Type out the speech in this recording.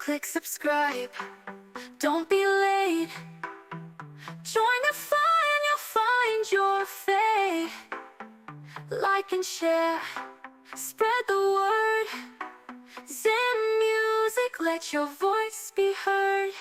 click subscribe. Don't be late. Join the fun, you'll find your fate. Like and share, spread the word. Zim Music, let your voice be heard.